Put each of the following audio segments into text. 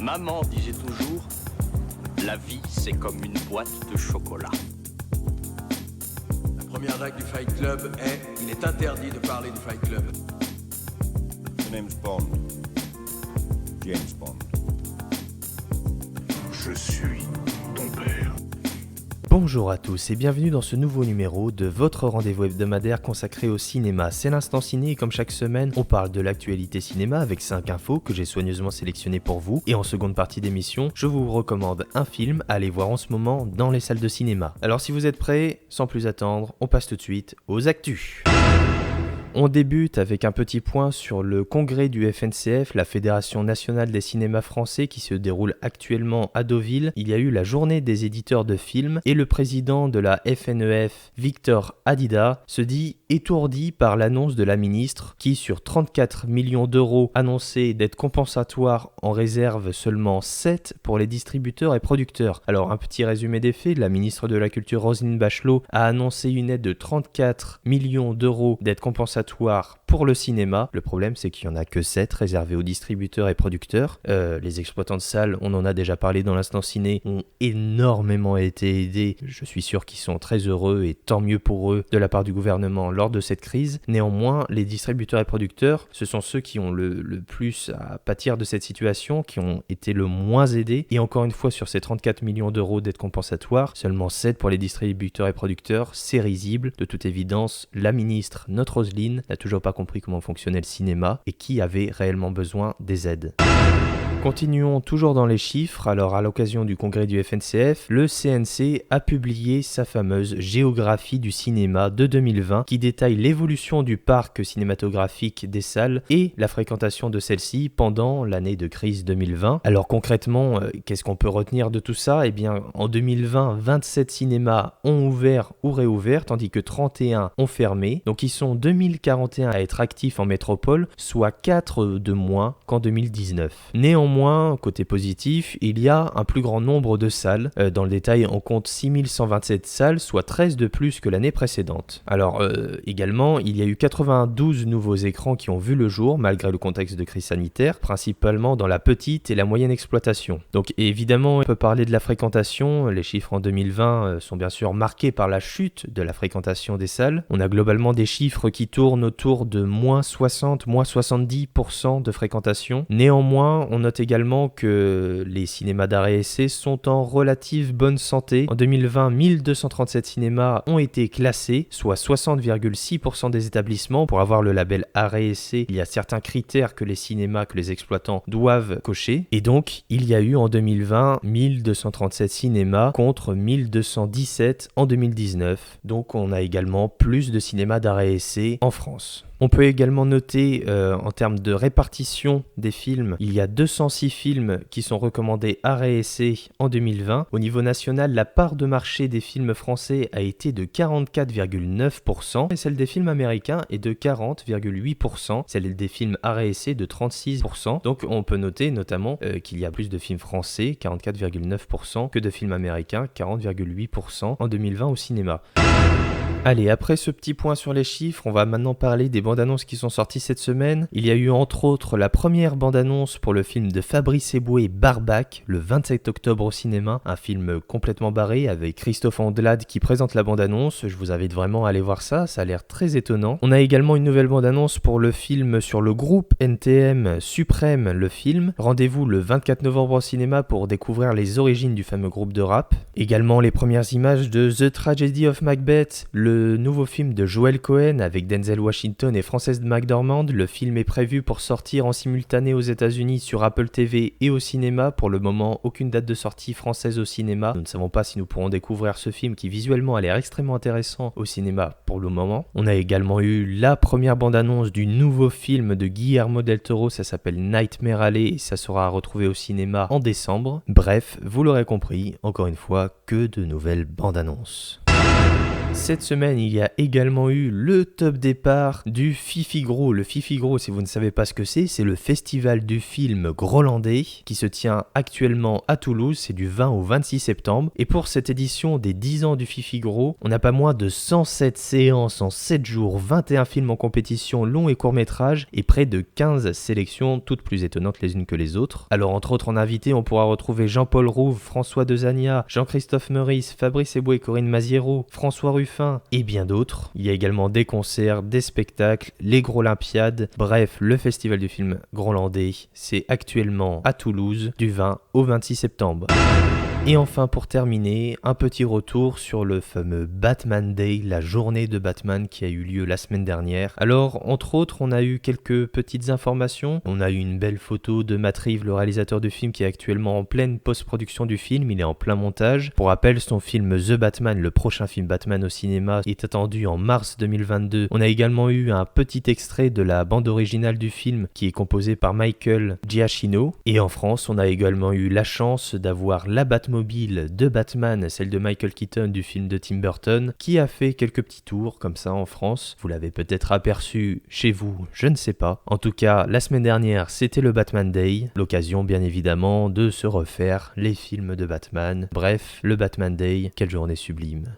Maman disait toujours, la vie c'est comme une boîte de chocolat. La première règle du Fight Club est, il est interdit de parler du Fight Club. The name's Bond. James Bond. Je suis ton père. Bonjour à tous et bienvenue dans ce nouveau numéro de votre rendez-vous hebdomadaire consacré au cinéma. C'est l'instant ciné et comme chaque semaine, on parle de l'actualité cinéma avec 5 infos que j'ai soigneusement sélectionnées pour vous. Et en seconde partie d'émission, je vous recommande un film à aller voir en ce moment dans les salles de cinéma. Alors si vous êtes prêts, sans plus attendre, on passe tout de suite aux actus. On débute avec un petit point sur le congrès du FNCF, la Fédération nationale des cinémas français qui se déroule actuellement à Deauville. Il y a eu la journée des éditeurs de films et le président de la FNEF, Victor Hadida, se dit étourdi par l'annonce de la ministre qui, sur 34 millions d'euros annoncés d'aide compensatoire, en réserve seulement 7 pour les distributeurs et producteurs. Alors un petit résumé des faits, la ministre de la Culture Roselyne Bachelot a annoncé une aide de 34 millions d'euros d'aide compensatoire pour le cinéma. Le problème, c'est qu'il n'y en a que 7 réservés aux distributeurs et producteurs. Les exploitants de salles, on en a déjà parlé dans l'instant ciné, ont énormément été aidés. Je suis sûr qu'ils sont très heureux et tant mieux pour eux de la part du gouvernement lors de cette crise. Néanmoins, les distributeurs et producteurs, ce sont ceux qui ont le plus à pâtir de cette situation, qui ont été le moins aidés. Et encore une fois, sur ces 34 millions d'euros d'aide compensatoire, seulement 7 pour les distributeurs et producteurs, c'est risible. De toute évidence, la ministre, notre Roselyne, n'a toujours pas compris comment fonctionnait le cinéma et qui avait réellement besoin des aides. Continuons toujours dans les chiffres. Alors à l'occasion du congrès du FNCF, le CNC a publié sa fameuse géographie du cinéma de 2020 qui détaille l'évolution du parc cinématographique des salles et la fréquentation de celles-ci pendant l'année de crise 2020. Alors concrètement, qu'est-ce qu'on peut retenir de tout ça ? Eh bien en 2020, 27 cinémas ont ouvert ou réouvert tandis que 31 ont fermé. Donc ils sont 2041 à être actifs en métropole, soit 4 de moins qu'en 2019. Néanmoins, côté positif, il y a un plus grand nombre de salles. Dans le détail, on compte 6127 salles, soit 13 de plus que l'année précédente. Alors, également, il y a eu 92 nouveaux écrans qui ont vu le jour, malgré le contexte de crise sanitaire, principalement dans la petite et la moyenne exploitation. Donc, évidemment, on peut parler de la fréquentation. Les chiffres en 2020 sont bien sûr marqués par la chute de la fréquentation des salles. On a globalement des chiffres qui tournent autour de moins 60, moins 70% de fréquentation. Néanmoins, on note également que les cinémas d'arrêt essai sont en relative bonne santé. En 2020, 1237 cinémas ont été classés, soit 60,6% des établissements. Pour avoir le label arrêt essai, il y a certains critères que les cinémas, que les exploitants doivent cocher. Et donc, il y a eu en 2020 1237 cinémas contre 1217 en 2019. Donc, on a également plus de cinémas d'arrêt essai en France. On peut également noter en termes de répartition des films, il y a 206 films qui sont recommandés arrêt essai en 2020. Au niveau national, la part de marché des films français a été de 44,9% et celle des films américains est de 40,8%, celle des films arrêt essai de 36%. Donc on peut noter notamment qu'il y a plus de films français, 44,9%, que de films américains, 40,8% en 2020 au cinéma. Allez, après ce petit point sur les chiffres, on va maintenant parler des bandes-annonces qui sont sorties cette semaine. Il y a eu entre autres la première bande-annonce pour le film de Fabrice Eboué, Barbac, le 27 octobre au cinéma, un film complètement barré avec Christophe Andelade qui présente la bande-annonce. Je vous invite vraiment à aller voir ça, ça a l'air très étonnant. On a également une nouvelle bande-annonce pour le film sur le groupe NTM Suprême, le film. Rendez-vous le 24 novembre au cinéma pour découvrir les origines du fameux groupe de rap. Également les premières images de The Tragedy of Macbeth, le nouveau film de Joel Cohen avec Denzel Washington et Frances McDormand. Le film est prévu pour sortir en simultané aux États-Unis sur Apple TV et au cinéma. Pour le moment, aucune date de sortie française au cinéma. Nous ne savons pas si nous pourrons découvrir ce film qui visuellement a l'air extrêmement intéressant au cinéma pour le moment. On a également eu la première bande-annonce du nouveau film de Guillermo del Toro, ça s'appelle Nightmare Alley et ça sera à retrouver au cinéma en décembre. Bref, vous l'aurez compris, encore une fois, que de nouvelles bandes-annonces. Cette semaine, il y a également eu le top départ du Fifigro. Le Fifigro, si vous ne savez pas ce que c'est le festival du film grolandais qui se tient actuellement à Toulouse, c'est du 20 au 26 septembre. Et pour cette édition des 10 ans du Fifigro, on n'a pas moins de 107 séances en 7 jours, 21 films en compétition long et court métrage et près de 15 sélections, toutes plus étonnantes les unes que les autres. Alors entre autres en invités, on pourra retrouver Jean-Paul Rouve, François Dezania, Jean-Christophe Meurice, Fabrice Eboué, Corinne Maziero, François Ruffin et bien d'autres. Il y a également des concerts, des spectacles, les Grolympiades, bref, le festival du film grolandais, c'est actuellement à Toulouse du 20 au 26 septembre. Et enfin pour terminer, un petit retour sur le fameux Batman Day, la journée de Batman qui a eu lieu la semaine dernière. Alors entre autres on a eu quelques petites informations, on a eu une belle photo de Matt Reeves, le réalisateur du film qui est actuellement en pleine post-production du film, il est en plein montage. Pour rappel, son film The Batman, le prochain film Batman au cinéma, est attendu en mars 2022. On a également eu un petit extrait de la bande originale du film qui est composée par Michael Giacchino. Et en France on a également eu la chance d'avoir la Batmobile de Batman, celle de Michael Keaton du film de Tim Burton, qui a fait quelques petits tours comme ça en France. Vous l'avez peut-être aperçu chez vous, je ne sais pas. En tout cas, la semaine dernière, c'était le Batman Day, l'occasion bien évidemment de se refaire les films de Batman. Bref, le Batman Day, quelle journée sublime.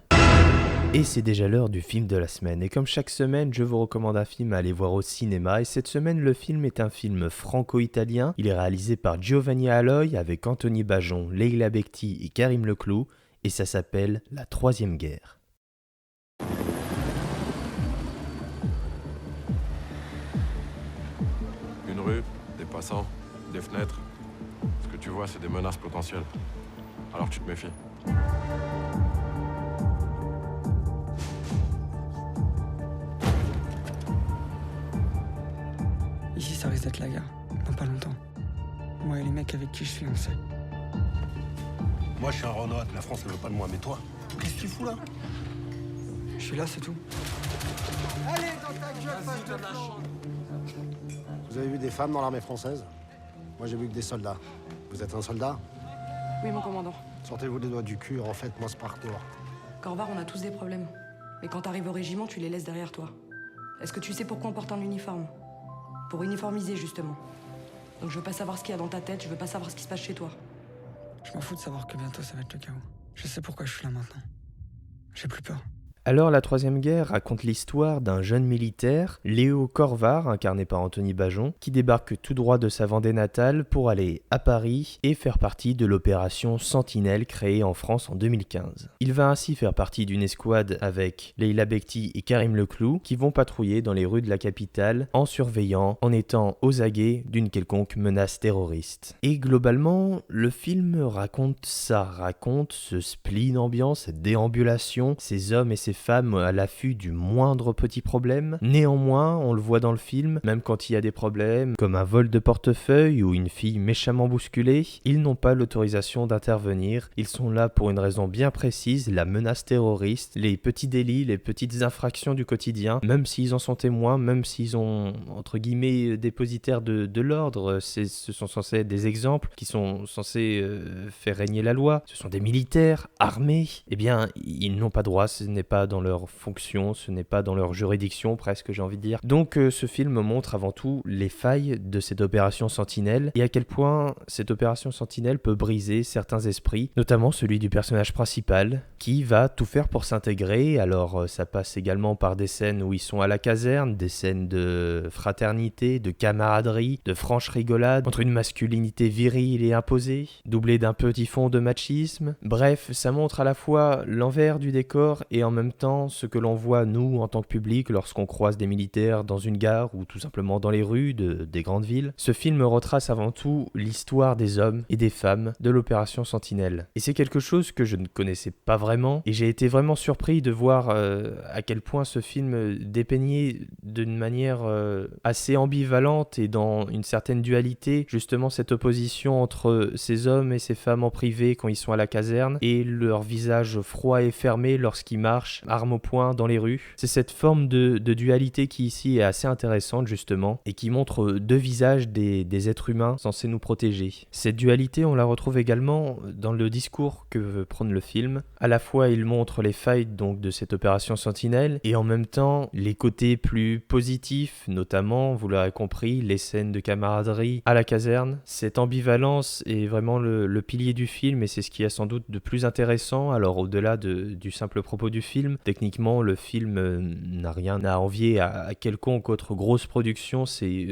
Et c'est déjà l'heure du film de la semaine. Et comme chaque semaine, je vous recommande un film à aller voir au cinéma. Et cette semaine, le film est un film franco-italien. Il est réalisé par Giovanni Aloi avec Anthony Bajon, Leila Bekti et Karim Leclou. Et ça s'appelle La Troisième Guerre. Une rue, des passants, des fenêtres. Ce que tu vois, c'est des menaces potentielles. Alors tu te méfies. Ici, ça risque d'être la guerre, dans pas longtemps. Moi et les mecs avec qui je suis, on sait. Moi, je suis un Renoir, la France, elle veut pas de moi, mais toi, qu'est-ce que tu fous là? Je suis là, c'est tout. Allez, dans ta gueule, face de flanc. Vous avez vu des femmes dans l'armée française? Moi, j'ai vu que des soldats. Vous êtes un soldat? Oui, mon commandant. Sortez-vous les doigts du cul, refaites-moi ce parcours. Corvar, on a tous des problèmes. Mais quand t'arrives au régiment, tu les laisses derrière toi. Est-ce que tu sais pourquoi on porte un uniforme? Pour uniformiser, justement. Donc je veux pas savoir ce qu'il y a dans ta tête, je veux pas savoir ce qui se passe chez toi. Je m'en fous de savoir que bientôt ça va être le chaos. Je sais pourquoi je suis là maintenant. J'ai plus peur. Alors, la Troisième Guerre raconte l'histoire d'un jeune militaire, Léo Corvar, incarné par Anthony Bajon, qui débarque tout droit de sa Vendée natale pour aller à Paris et faire partie de l'opération Sentinelle créée en France en 2015. Il va ainsi faire partie d'une escouade avec Leila Bekti et Karim Leclou qui vont patrouiller dans les rues de la capitale en surveillant, en étant aux aguets d'une quelconque menace terroriste. Et globalement, le film raconte ce spleen ambiant, cette déambulation, ces hommes et ces femmes à l'affût du moindre petit problème. Néanmoins, on le voit dans le film, même quand il y a des problèmes, comme un vol de portefeuille ou une fille méchamment bousculée, ils n'ont pas l'autorisation d'intervenir. Ils sont là pour une raison bien précise, la menace terroriste, les petits délits, les petites infractions du quotidien, même s'ils en sont témoins, même s'ils ont, entre guillemets, dépositaires de l'ordre, ce sont censés être des exemples qui sont censés faire régner la loi. Ce sont des militaires armés. Eh bien, ils n'ont pas droit, ce n'est pas dans leur fonction, ce n'est pas dans leur juridiction presque, j'ai envie de dire. Donc ce film montre avant tout les failles de cette opération Sentinelle et à quel point cette opération Sentinelle peut briser certains esprits, notamment celui du personnage principal qui va tout faire pour s'intégrer. Alors ça passe également par des scènes où ils sont à la caserne, des scènes de fraternité, de camaraderie, de franche rigolade entre une masculinité virile et imposée, doublée d'un petit fond de machisme. Bref, ça montre à la fois l'envers du décor et en même temps ce que l'on voit nous en tant que public lorsqu'on croise des militaires dans une gare ou tout simplement dans les rues des grandes villes. Ce film retrace avant tout l'histoire des hommes et des femmes de l'opération Sentinelle. Et c'est quelque chose que je ne connaissais pas vraiment et j'ai été vraiment surpris de voir à quel point ce film dépeignait d'une manière assez ambivalente et dans une certaine dualité justement cette opposition entre ces hommes et ces femmes en privé quand ils sont à la caserne et leur visage froid et fermé lorsqu'ils marchent cache, arme au poing dans les rues. C'est cette forme de dualité qui ici est assez intéressante justement et qui montre deux visages des êtres humains censés nous protéger. Cette dualité, on la retrouve également dans le discours que veut prendre le film. À la fois, il montre les failles donc de cette opération Sentinelle et en même temps les côtés plus positifs, notamment, vous l'aurez compris, les scènes de camaraderie à la caserne. Cette ambivalence est vraiment le pilier du film et c'est ce qui est sans doute de plus intéressant. Alors au-delà du simple propos du film, techniquement le film n'a rien à envier à quelconque autre grosse production, c'est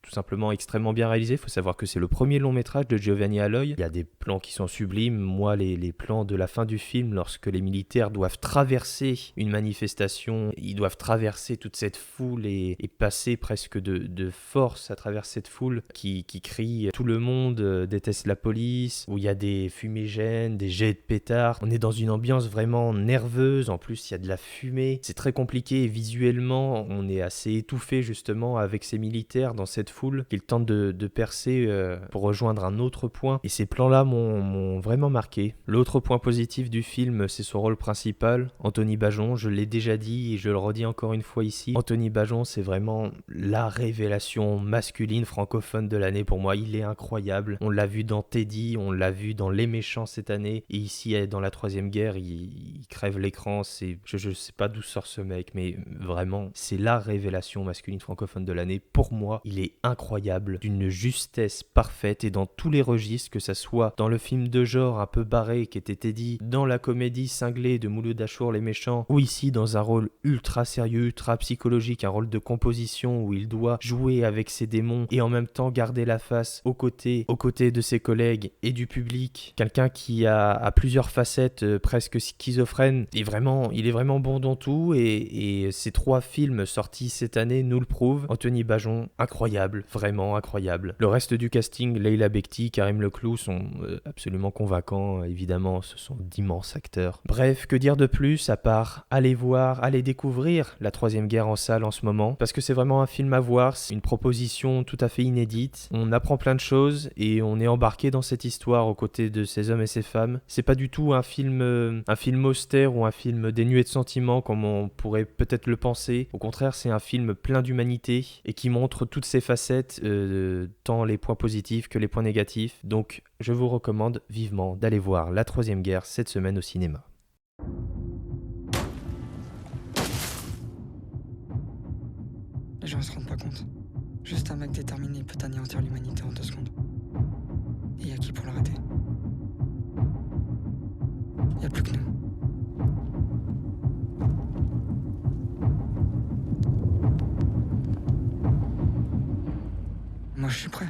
tout simplement extrêmement bien réalisé. Il faut savoir que c'est le premier long métrage de Giovanni Aloy. Il y a des plans qui sont sublimes. Moi, les plans de la fin du film, lorsque les militaires doivent traverser une manifestation, ils doivent traverser toute cette foule et passer presque de force à travers cette foule qui crie « Tout le monde déteste la police », où il y a des fumigènes, des jets de pétards. On est dans une ambiance vraiment nerveuse. En plus, il y a de la fumée. C'est très compliqué et visuellement, on est assez étouffé justement avec ces militaires dans cette foule qu'ils tentent de percer pour rejoindre un autre point. Et ces plans-là m'ont vraiment marqué. L'autre point positif du film, c'est son rôle principal, Anthony Bajon. Je l'ai déjà dit et je le redis encore une fois ici. Anthony Bajon, c'est vraiment la révélation masculine francophone de l'année pour moi. Il est incroyable. On l'a vu dans Teddy, on l'a vu dans Les Méchants cette année. Et ici, dans la Troisième Guerre, il crève l'écran. Je sais pas d'où sort ce mec, mais vraiment, c'est la révélation masculine francophone de l'année. Pour moi, il est incroyable, d'une justesse parfaite et dans tous les registres, que ça soit dans le film de genre un peu barré qui était Teddy, dans la comédie cinglée de Mouloud Achour Les Méchants, ou ici dans un rôle ultra sérieux, ultra psychologique, un rôle de composition où il doit jouer avec ses démons et en même temps garder la face aux côtés de ses collègues et du public. Quelqu'un qui a plusieurs facettes presque schizophrènes et vraiment, il est vraiment bon dans tout et ces trois films sortis cette année nous le prouvent. Anthony Bajon, incroyable, vraiment incroyable. Le reste du casting, Leila Bekti, Karim Leclou sont absolument convaincants, évidemment, ce sont d'immenses acteurs. Bref, que dire de plus à part aller voir, aller découvrir La Troisième Guerre en salle en ce moment, parce que c'est vraiment un film à voir, c'est une proposition tout à fait inédite, on apprend plein de choses et on est embarqué dans cette histoire aux côtés de ces hommes et ces femmes. C'est pas du tout un film austère ou un film dénué de sentiments comme on pourrait peut-être le penser. Au contraire, c'est un film plein d'humanité et qui montre toutes ses facettes, tant les points positifs que les points négatifs. Donc, je vous recommande vivement d'aller voir La Troisième Guerre cette semaine au cinéma. Les gens ne se rendent pas compte. Juste un mec déterminé peut anéantir l'humanité en 2 secondes. Et y a qui pour l'arrêter? Y a plus que nous. Moi, je suis prêt.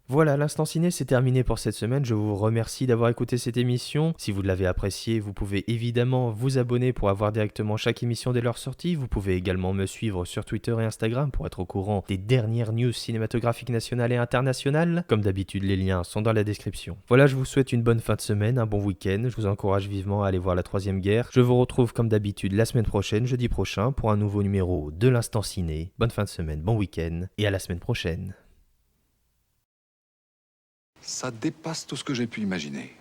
Voilà, l'instant ciné, c'est terminé pour cette semaine. Je vous remercie d'avoir écouté cette émission. Si vous l'avez appréciée, vous pouvez évidemment vous abonner pour avoir directement chaque émission dès leur sortie. Vous pouvez également me suivre sur Twitter et Instagram pour être au courant des dernières news cinématographiques nationales et internationales. Comme d'habitude, les liens sont dans la description. Voilà, je vous souhaite une bonne fin de semaine, un bon week-end. Je vous encourage vivement à aller voir La Troisième Guerre. Je vous retrouve comme d'habitude la semaine prochaine, jeudi prochain, pour un nouveau numéro de l'instant ciné. Bonne fin de semaine, bon week-end et à la semaine prochaine. Ça dépasse tout ce que j'ai pu imaginer.